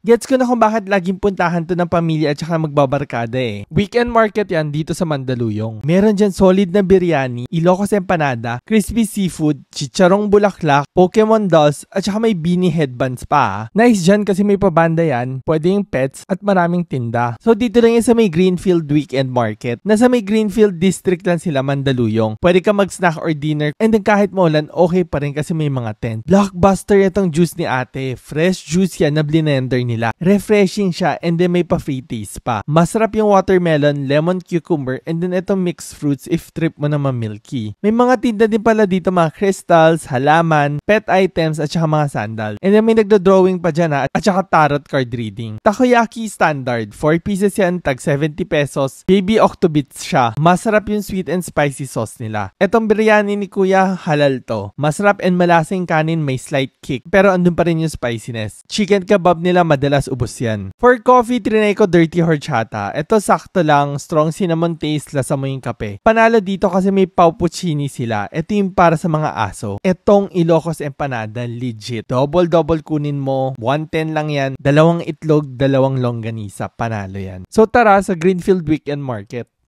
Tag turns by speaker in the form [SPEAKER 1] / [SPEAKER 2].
[SPEAKER 1] Gets ko na kung bakit laging puntahan to ng pamilya at saka magbabarkada eh. Weekend market yan dito sa Mandaluyong. Meron dyan solid na biryani, Ilocos empanada, crispy seafood, chicharong bulaklak, Pokemon dolls, at saka may beanie headbands pa. Nice dyan kasi may pabanda yan, pwede yung pets at maraming tinda. So dito lang yan sa may Greenfield Weekend Market. Nasa may Greenfield District lang sila Mandaluyong. Pwede ka mag-snack or dinner and then kahit maulan, okay pa rin kasi may mga tent. Blockbuster itong juice ni ate. Fresh juice yan na blender nila. Refreshing siya and then may pa-free taste pa. Masarap yung watermelon, lemon cucumber, and then itong mixed fruits if trip mo naman milky. May mga tinda din pala dito mga crystals, halaman, pet items, at saka mga sandal. And then may nagdo-drawing pa dyan at saka tarot card reading. Takoyaki standard, 4 pieces yan, tag 70 pesos. Baby octobits siya. Masarap yung sweet and spicy sauce nila. Etong biryani ni kuya, halal to. Masarap and malasing kanin, may slight kick. Pero andun pa rin yung spiciness. Chicken kebab nila madalas ubos yan. For coffee, trinay ko dirty horchata. Ito sakto lang, strong cinnamon taste, lasa mo yung kape. Panalo dito kasi may paupuccini sila. Ito yung para sa mga aso. Etong Ilocos empanada, legit. Double kunin mo, 110 lang yan. 2 itlog, 2 longganisa. Panalo yan. So tara sa Greenfield Weekend Market.